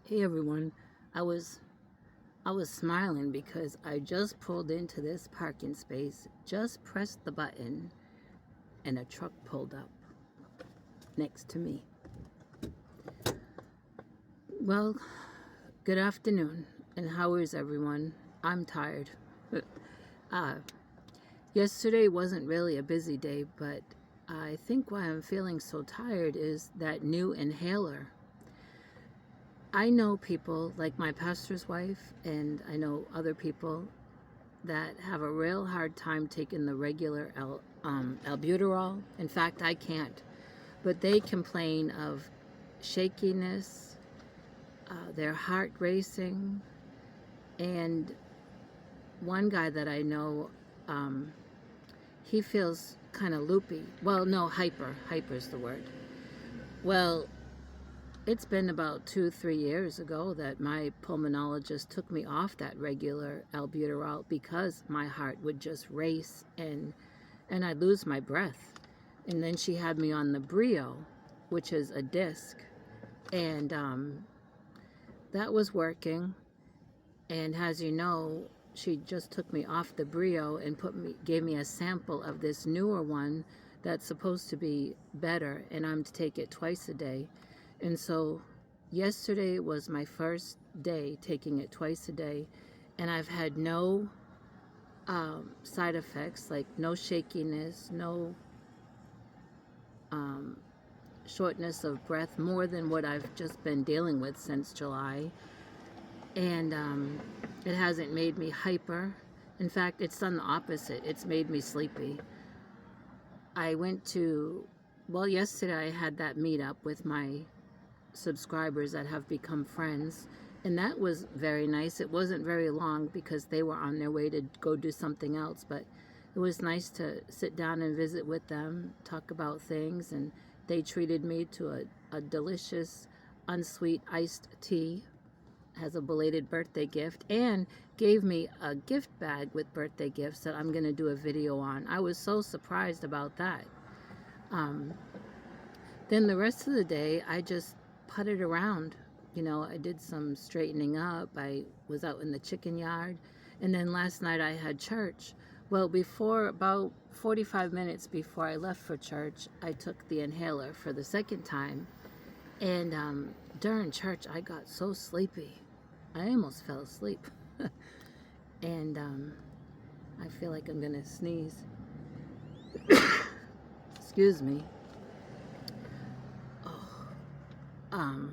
Hey everyone, I was I was smiling because I just pulled into this parking space, just pressed the button, and a truck pulled up next to me. Well, good afternoon, and how is everyone? I'm tired. uh, Yesterday wasn't really a busy day, but I think why I'm feeling so tired is that new inhaler. I know people like my pastor's wife, and I know other people that have a real hard time taking the regular albuterol. In fact, I can't. But they complain of shakiness, their heart racing, and one guy that I know, um, he feels kind of loopy. Well, no, hyper. Hyper is the word. Well, it's been about 2, 3 years ago that my pulmonologist took me off that regular albuterol because my heart would just race and I'd lose my breath. And then she had me on the Brio, which is a disc, and that was working. And as you know, she just took me off the Brio and gave me a sample of this newer one that's supposed to be better, and I'm to take it twice a day. And so yesterday was my first day taking it twice a day, and I've had no side effects, like no shakiness, no um, shortness of breath, more than what I've just been dealing with since July. And it hasn't made me hyper. In fact, it's done the opposite. It's made me sleepy. I went to, well, yesterday I had that meetup with my subscribers that have become friends, and that was very nice. It wasn't very long because they were on their way to go do something else, but it was nice to sit down and visit with them, talk about things, and they treated me to a delicious unsweet iced tea as a belated birthday gift, and gave me a gift bag with birthday gifts that I'm going to do a video on. I was so surprised about that. Um, then the rest of the day, I just putted around. You know, I did some straightening up. I was out in the chicken yard. And then last night I had church. Well, before about 45 minutes before I left for church, I took the inhaler for the second time. And during church, I got so sleepy. I almost fell asleep. And I feel like I'm going to sneeze. Excuse me. Oh.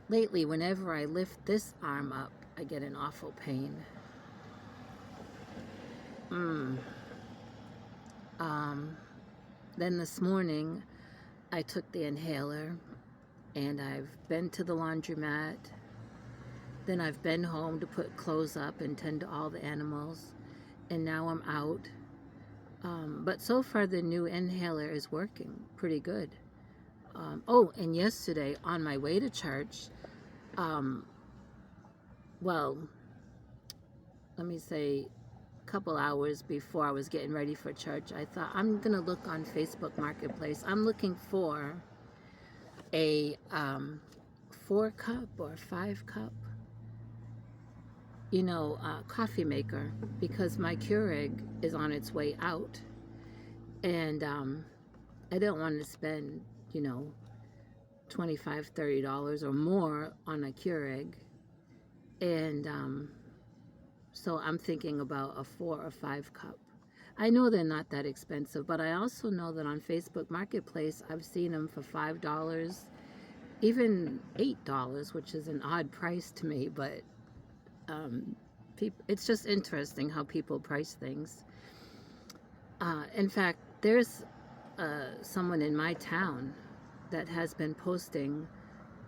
Lately, whenever I lift this arm up, I get an awful pain. Then this morning, I took the inhaler, and I've been to the laundromat. Then I've been home to put clothes up and tend to all the animals. And now I'm out. But so far, the new inhaler is working pretty good. Oh, and yesterday on my way to church, well, let me say a couple hours before I was getting ready for church, I thought I'm going to look on Facebook Marketplace. I'm looking for a 4-cup or 5-cup, coffee maker, because my Keurig is on its way out. And I don't want to spend, $25, $30 or more on a Keurig. And so I'm thinking about a 4 or 5-cup. I know they're not that expensive, but I also know that on Facebook Marketplace, I've seen them for $5, even $8, which is an odd price to me, but it's just interesting how people price things. In fact, there's someone in my town that has been posting,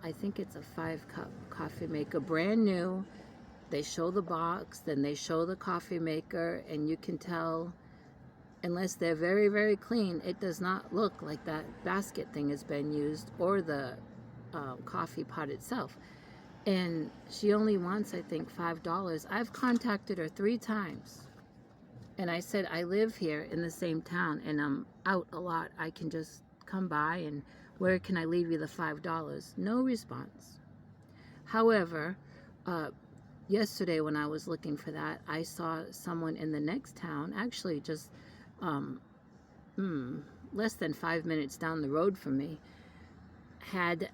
I think it's a 5-cup coffee maker, brand new. They show the box, then they show the coffee maker, and you can tell, unless they're very, very clean, it does not look like that basket thing has been used, or the coffee pot itself. And she only wants, I think, $5. I've contacted her 3 times. And I said, I live here in the same town, and I'm out a lot. I can just come by, and where can I leave you the $5? No response. However, uh, yesterday when I was looking for that, I saw someone in the next town, actually just um, less than 5 minutes down the road from me, had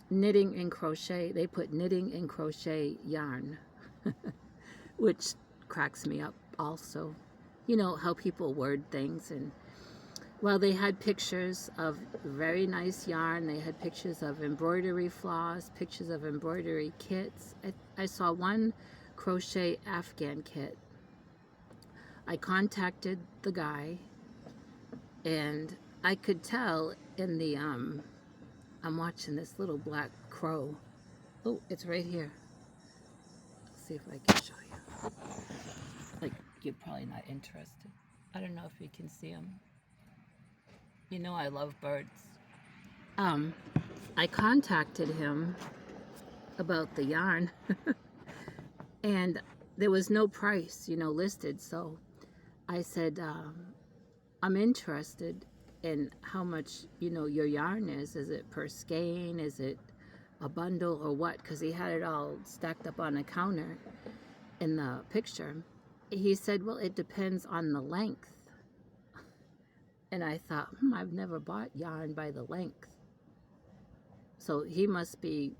knitting and crochet. They put knitting and crochet yarn, which cracks me up also. You know how people word things. And well, they had pictures of very nice yarn. They had pictures of embroidery floss, pictures of embroidery kits. I saw one crochet Afghan kit. I contacted the guy, and I could tell in the I'm watching this little black crow. Oh, it's right here. Let's see if I can show you. Like, you're probably not interested. I don't know if you can see him. You know I love birds. I contacted him about the yarn and there was no price, listed. So I said, I'm interested in how much, your yarn is. Is it per skein? Is it a bundle or what? Because he had it all stacked up on a counter in the picture. He said, well, it depends on the length. And I thought, I've never bought yarn by the length. So he must be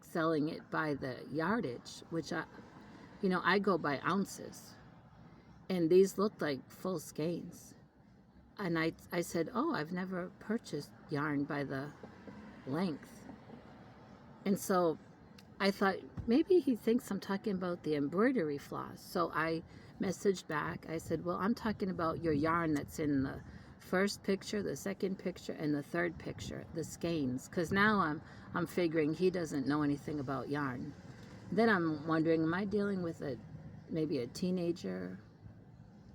selling it by the yardage, which I go by ounces. And these looked like full skeins. And I said, oh, I've never purchased yarn by the length. And so I thought, maybe he thinks I'm talking about the embroidery floss. So I messaged back. I said, well, I'm talking about your yarn that's in the first picture, the second picture, and the third picture, the skeins. Because now I'm figuring he doesn't know anything about yarn. Then I'm wondering, am I dealing with maybe a teenager?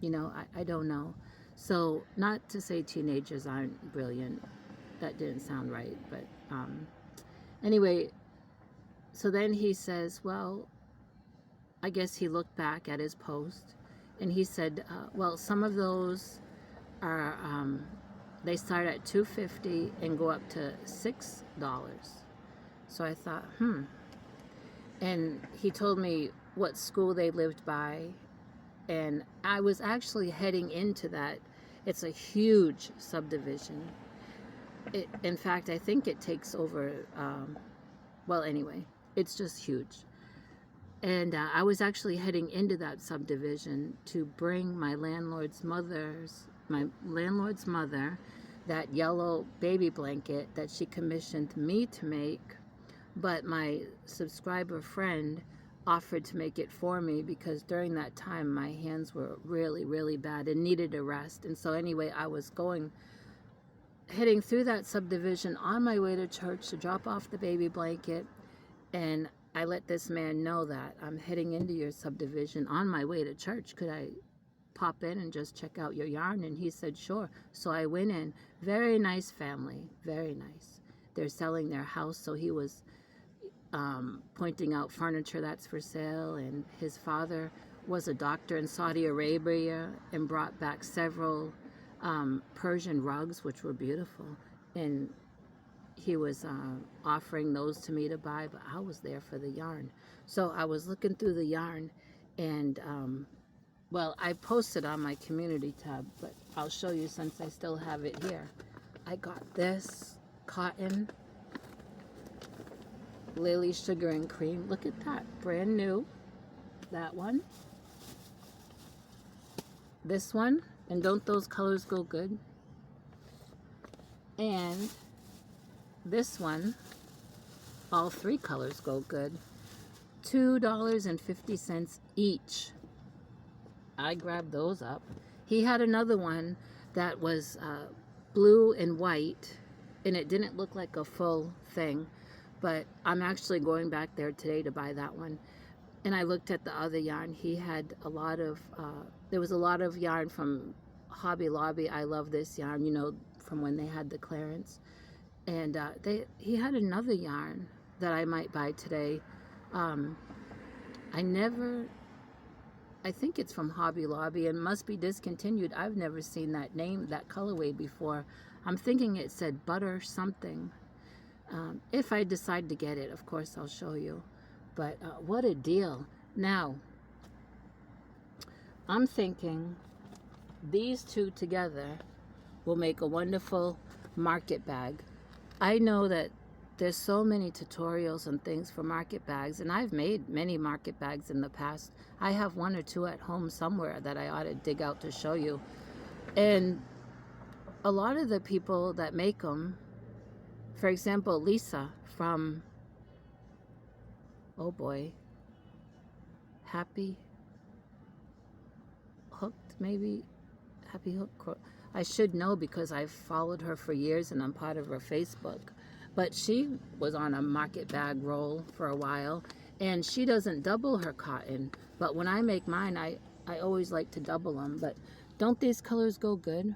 I don't know. So not to say teenagers aren't brilliant. That didn't sound right. But anyway, so then he says, well, I guess he looked back at his post and he said, well, some of those are, they start at $2.50 and go up to $6. So I thought, And he told me what school they lived by. And I was actually heading into that. It's a huge subdivision. In fact, I think it takes over, well, anyway, it's just huge. And I was actually heading into that subdivision to bring my landlord's mother, that yellow baby blanket that she commissioned me to make. But my subscriber friend offered to make it for me because during that time my hands were really, really bad and needed a rest. And so anyway, I was heading through that subdivision on my way to church to drop off the baby blanket. And I let this man know that I'm heading into your subdivision on my way to church. Could I pop in and just check out your yarn? And he said, sure. So I went in. Very nice family, very nice. They're selling their house, so he was pointing out furniture that's for sale. And his father was a doctor in Saudi Arabia and brought back several Persian rugs, which were beautiful. And he was offering those to me to buy, but I was there for the yarn. So I was looking through the yarn, and well, I posted on my community tab, but I'll show you since I still have it here. I got this cotton Lily Sugar and Cream. Look at that, brand new. That one. This one, and don't those colors go good? And this one, all three colors go good. $2.50 each. I grabbed those up. He had another one that was blue and white, and it didn't look like a full thing, but I'm actually going back there today to buy that one. And I looked at the other yarn. He had a lot of, there was a lot of yarn from Hobby Lobby. I love this yarn, from when they had the clearance. And he had another yarn that I might buy today. I think it's from Hobby Lobby and must be discontinued. I've never seen that name, that colorway before. I'm thinking it said butter something. If I decide to get it, of course, I'll show you. But what a deal. Now, I'm thinking these two together will make a wonderful market bag. I know that there's so many tutorials and things for market bags, and I've made many market bags in the past. I have one or two at home somewhere that I ought to dig out to show you. And a lot of the people that make them, for example, Lisa from, oh boy, Happy Hooked, maybe? Happy Hook. I should know because I've followed her for years and I'm part of her Facebook. But she was on a market bag roll for a while, and she doesn't double her cotton. But when I make mine, I always like to double them. But don't these colors go good?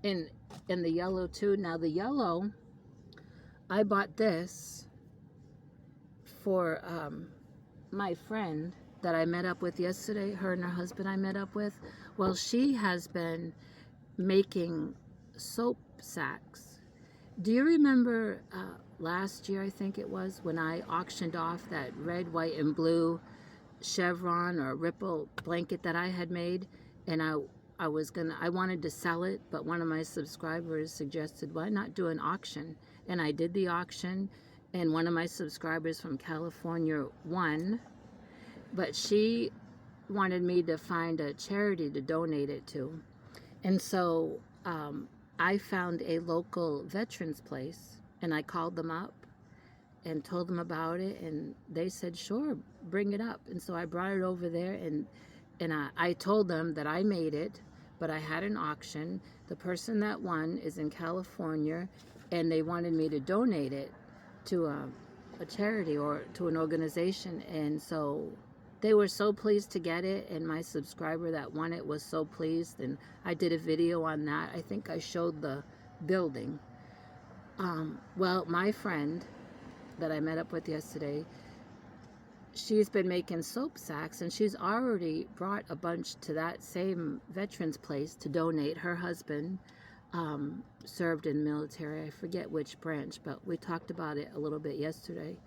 In the yellow too. Now the yellow, I bought this for my friend that I met up with yesterday, her and her husband I met up with. Well, she has been making soap sacks. Do you remember last year, I think it was, when I auctioned off that red, white, and blue chevron or ripple blanket that I had made? And I wanted to sell it, but one of my subscribers suggested, why not do an auction? And I did the auction, and one of my subscribers from California won, but she wanted me to find a charity to donate it to. And so I found a local veterans place, and I called them up and told them about it, and they said, sure, bring it up. And so I brought it over there, and I told them that I made it, but I had an auction. The person that won is in California, and they wanted me to donate it to a charity or to an organization. And so they were so pleased to get it, and my subscriber that won it was so pleased, and I did a video on that. I think I showed the building. Well, my friend that I met up with yesterday, she's been making soap sacks, and she's already brought a bunch to that same veterans place to donate. Her husband served in the military. I forget which branch, but we talked about it a little bit yesterday.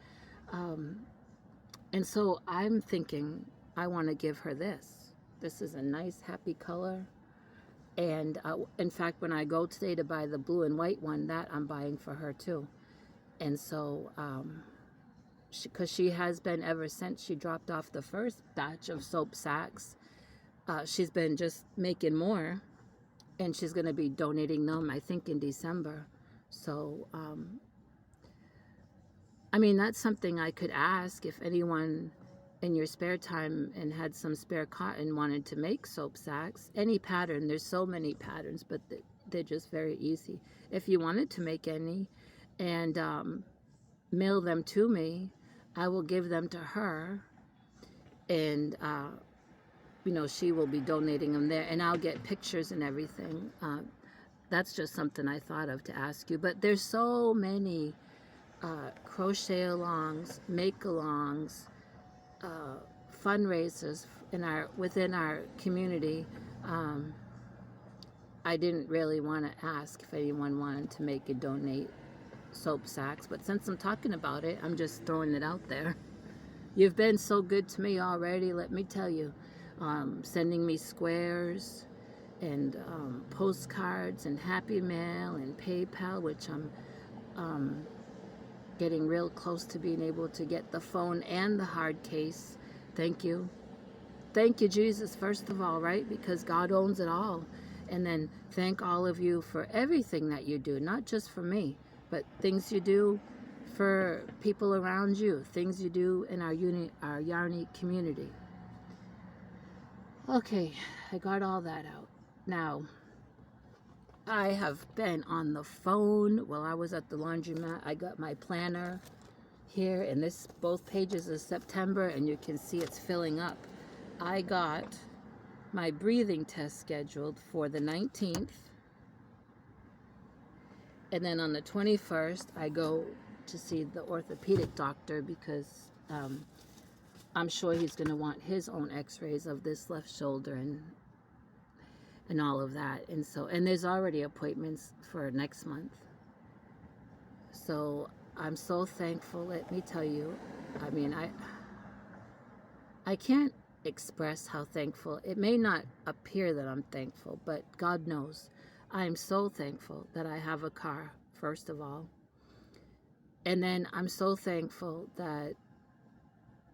And so I'm thinking I want to give her this. This is a nice, happy color. And in fact, when I go today to buy the blue and white one, that I'm buying for her too. And so, because she has been, ever since she dropped off the first batch of soap sacks, she's been just making more. And she's going to be donating them, I think, in December. So, I mean, that's something I could ask if anyone in your spare time and had some spare cotton wanted to make soap sacks. Any pattern, there's so many patterns, but they're just very easy. If you wanted to make any and mail them to me, I will give them to her, and you know, she will be donating them there, and I'll get pictures and everything. That's just something I thought of to ask you. But there's so many crochet alongs, make alongs, fundraisers within our community. I didn't really want to ask if anyone wanted to make and donate soap sacks, but since I'm talking about it, I'm just throwing it out there. You've been so good to me already, let me tell you. Sending me squares and postcards and Happy Mail and PayPal, which I'm getting real close to being able to get the phone and the hard case. Thank you. Thank you, Jesus, first of all, right? Because God owns it all. And then thank all of you for everything that you do, not just for me, but things you do for people around you, things you do in our Yarny community. Okay, I got all that out. Now, I have been on the phone while I was at the laundromat. I got my planner here, and this, both pages of September, and you can see it's filling up. I got my breathing test scheduled for the 19th, and then on the 21st, I go to see the orthopedic doctor because I'm sure he's going to want his own x-rays of this left shoulder and all of that. And so, and there's already appointments for next month. So I'm so thankful, let me tell you. I mean, I can't express how thankful. It may not appear that I'm thankful, but God knows. I am so thankful that I have a car, first of all. And then I'm so thankful that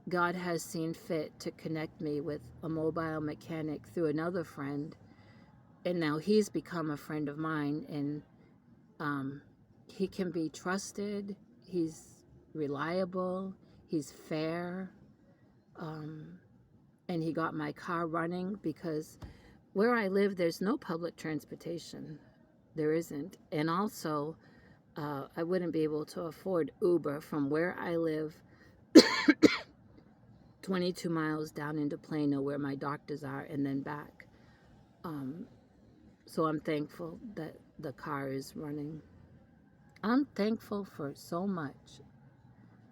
God has seen fit to connect me with a mobile mechanic through another friend. And now he's become a friend of mine, and he can be trusted. He's reliable. He's fair. And he got my car running because where I live, there's no public transportation. There isn't. And also, I wouldn't be able to afford Uber from where I live 22 miles down into Plano where my doctors are and then back. So I'm thankful that the car is running. I'm thankful for so much.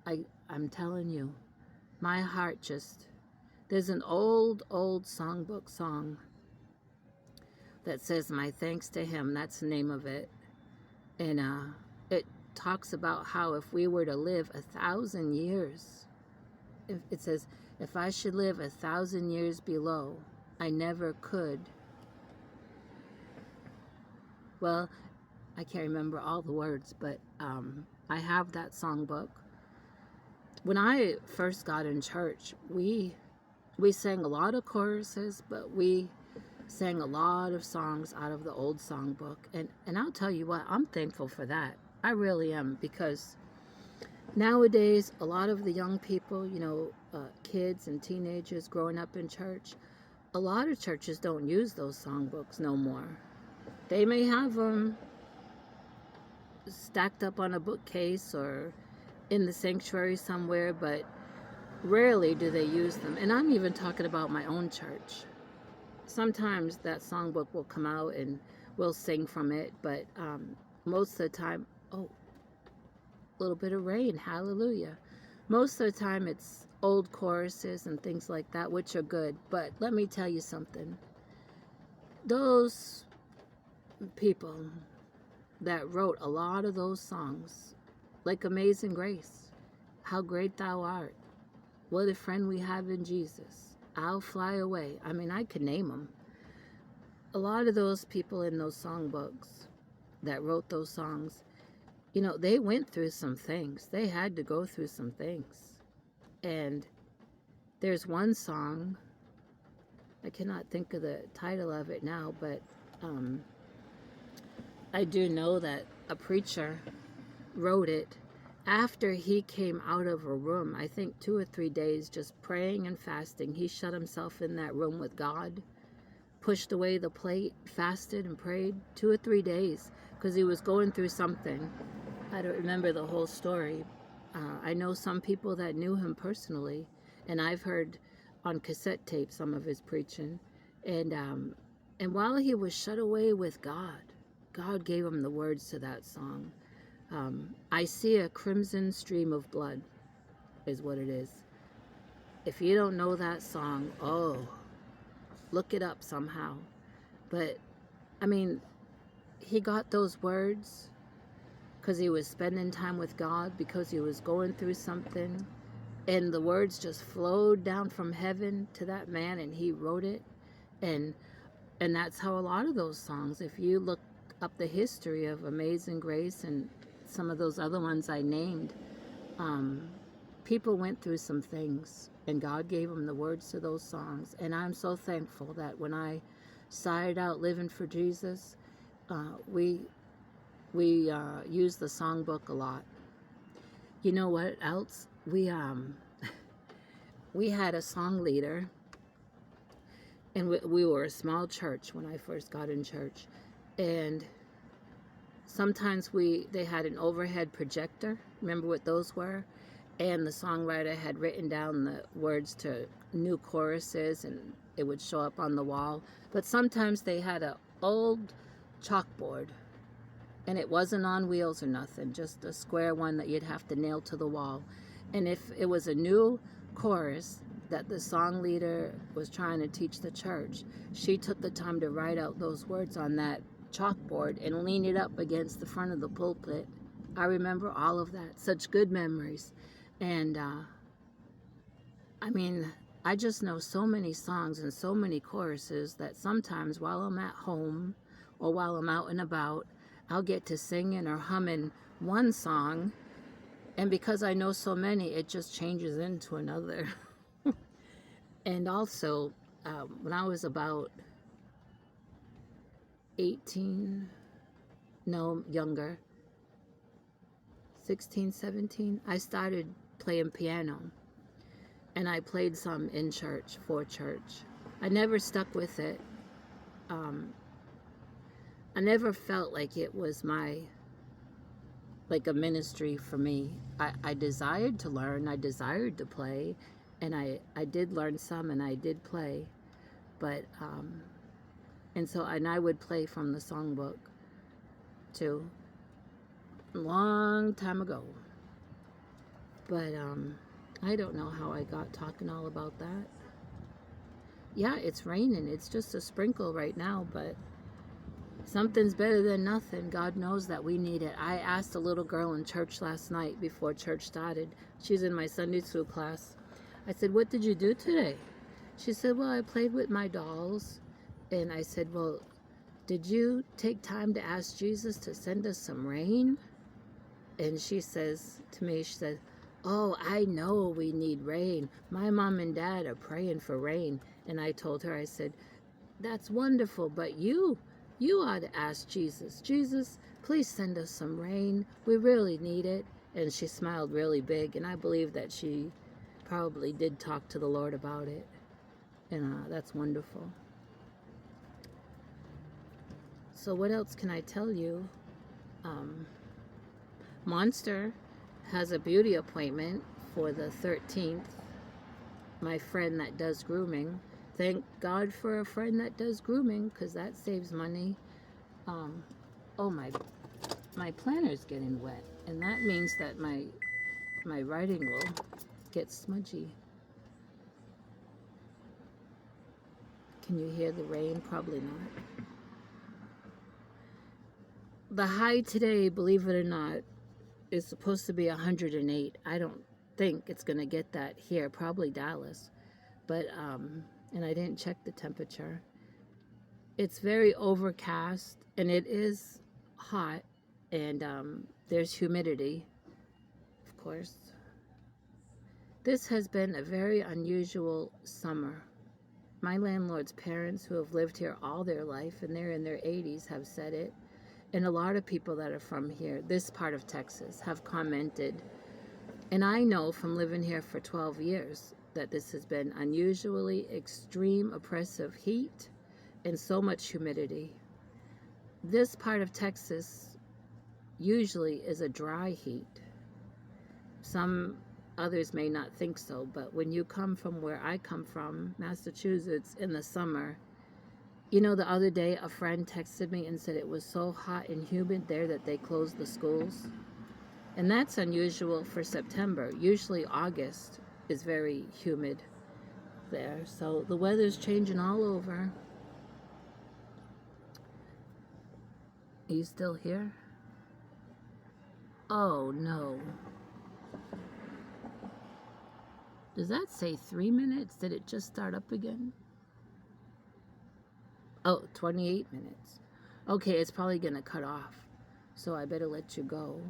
I'm telling you, my heart just... There's an old songbook song that says, "My thanks to him." That's the name of it. And it talks about how if we were to live 1,000 years, it says, if I should live 1,000 years below, I never could. Well, I can't remember all the words, but I have that songbook. When I first got in church, we sang a lot of choruses, but we sang a lot of songs out of the old songbook. And I'll tell you what, I'm thankful for that. I really am, because nowadays, a lot of the young people, kids and teenagers growing up in church, a lot of churches don't use those songbooks no more. They may have them stacked up on a bookcase or in the sanctuary somewhere, but rarely do they use them. And I'm even talking about my own church. Sometimes that songbook will come out and we'll sing from it, but most of the time, a little bit of rain, hallelujah. Most of the time it's old choruses and things like that, which are good. But let me tell you something. Those people that wrote a lot of those songs, like Amazing Grace, How Great Thou Art, What a Friend We Have in Jesus, I'll Fly Away. I mean, I could name them. A lot of those people in those songbooks that wrote those songs, they went through some things. They had to go through some things. And there's one song, I cannot think of the title of it now, but I do know that a preacher wrote it after he came out of a room, I think 2 or 3 days, just praying and fasting. He shut himself in that room with God, pushed away the plate, fasted and prayed 2 or 3 days because he was going through something. I don't remember the whole story. I know some people that knew him personally, and I've heard on cassette tape some of his preaching. And while he was shut away with God, God gave him the words to that song. I see a crimson stream of blood is what it is. If you don't know that song, look it up somehow. But, I mean, he got those words because he was spending time with God, because he was going through something. And the words just flowed down from heaven to that man, and he wrote it. And that's how a lot of those songs, if you look up the history of Amazing Grace and some of those other ones I named, people went through some things, and God gave them the words to those songs. And I'm so thankful that when I started out living for Jesus, we used the songbook a lot. You know what else? We had a song leader, and we were a small church when I first got in church, and sometimes they had an overhead projector. Remember what those were? And the songwriter had written down the words to new choruses, and it would show up on the wall. But sometimes they had an old chalkboard, and it wasn't on wheels or nothing, just a square one that you'd have to nail to the wall. And if it was a new chorus that the song leader was trying to teach the church, she took the time to write out those words on that chalkboard and lean it up against the front of the pulpit I remember all of that. Such good memories. And I mean, I just know so many songs and so many choruses that sometimes while I'm at home or while I'm out and about, I'll get to singing or humming one song. And because I know so many, it just changes into another. And also, when I was about 18, no, younger, 16, 17, I started playing piano. And I played some in church, for church. I never stuck with it. I never felt like it was like a ministry for me. I desired to learn, I desired to play, and I did learn some and I did play. But, and I would play from the songbook too, a long time ago. But, I don't know how I got talking all about that. Yeah, it's raining. It's just a sprinkle right now, but something's better than nothing. God knows that we need it. I asked a little girl in church last night before church started. She's in my Sunday school class. I said, "What did you do today?" She said, "Well, I played with my dolls." And I said, "Well, did you take time to ask Jesus to send us some rain?" And she says to me, she said, "Oh, I know we need rain. My mom and dad are praying for rain." And I told her, I said, "That's wonderful, but you ought to ask Jesus, Jesus, please send us some rain. We really need it." And she smiled really big, and I believe that she probably did talk to the Lord about it. And that's wonderful. So what else can I tell you? Monster has a beauty appointment for the 13th. My friend that does grooming. Thank God for a friend that does grooming, because that saves money. Oh, my planner's getting wet, and that means that my writing will get smudgy. Can you hear the rain? Probably not. The high today, believe it or not, is supposed to be 108. I don't think it's going to get that here, probably Dallas. But, and I didn't check the temperature. It's very overcast, and it is hot, and there's humidity, of course. This has been a very unusual summer. My landlord's parents, who have lived here all their life, and they're in their 80s, have said it. And a lot of people that are from here, this part of Texas, have commented. And I know from living here for 12 years that this has been unusually extreme oppressive heat and so much humidity. This part of Texas usually is a dry heat. Some others may not think so, but when you come from where I come from, Massachusetts, in the summer, you know, the other day a friend texted me and said it was so hot and humid there that they closed the schools. And that's unusual for September. Usually August is very humid there. So the weather's changing all over. Are you still here? Oh, no. Does that say 3 minutes? Did it just start up again? Oh, 28 minutes. Okay, it's probably going to cut off. So I better let you go.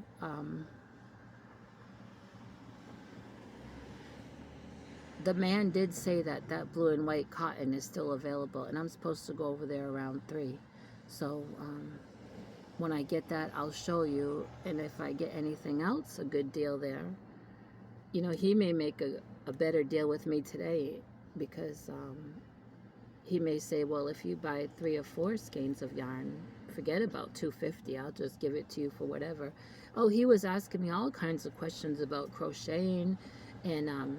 The man did say that that blue and white cotton is still available, and I'm supposed to go over there around 3. So when I get that, I'll show you. And if I get anything else, a good deal there, you know, he may make a better deal with me today, because he may say, well, if you buy 3 or 4 skeins of yarn, forget about $2.50. I'll just give it to you for whatever. Oh, he was asking me all kinds of questions about crocheting, and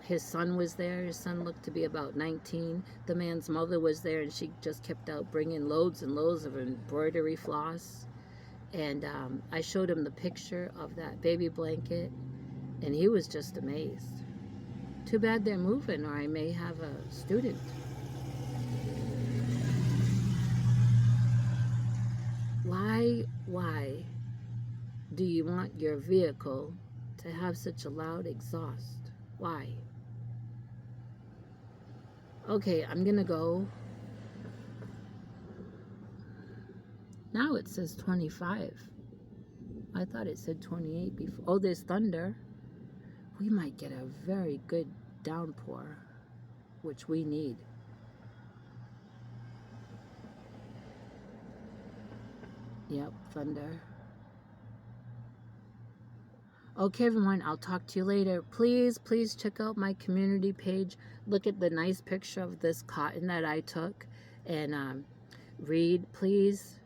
his son was there. His son looked to be about 19. The man's mother was there, and she just kept out bringing loads and loads of embroidery floss. And I showed him the picture of that baby blanket, and he was just amazed. Too bad they're moving, or I may have a student. do you want your vehicle to have such a loud exhaust? Why? Okay, I'm gonna go. Now it says 25. I thought it said 28 before. Oh, there's thunder. We might get a very good downpour, which we need. Yep, thunder. Okay, everyone, I'll talk to you later. Please check out my community page. Look at the nice picture of this cotton that I took. And read. Please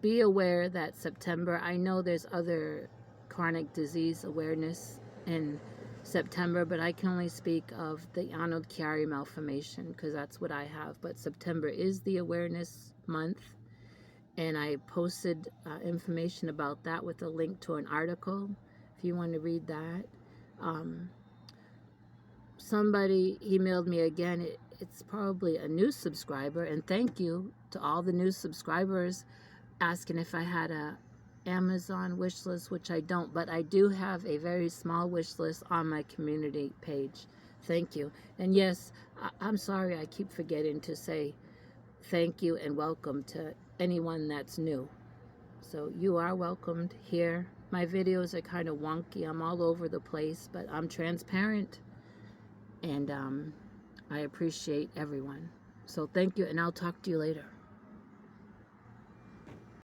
be aware that September, I know there's other chronic disease awareness in September, but I can only speak of the Arnold-Chiari malformation because that's what I have. But September is the awareness month, and I posted information about that with a link to an article if you want to read that. Somebody emailed me again. It's probably a new subscriber, and thank you to all the new subscribers asking if I had a Amazon wish list, which I don't, but I do have a very small wish list on my community page. Thank you. And yes, I'm sorry I keep forgetting to say thank you and welcome to anyone that's new. So you are welcomed here. My videos are kind of wonky. I'm all over the place, but I'm transparent, and I appreciate everyone. So thank you, and I'll talk to you later.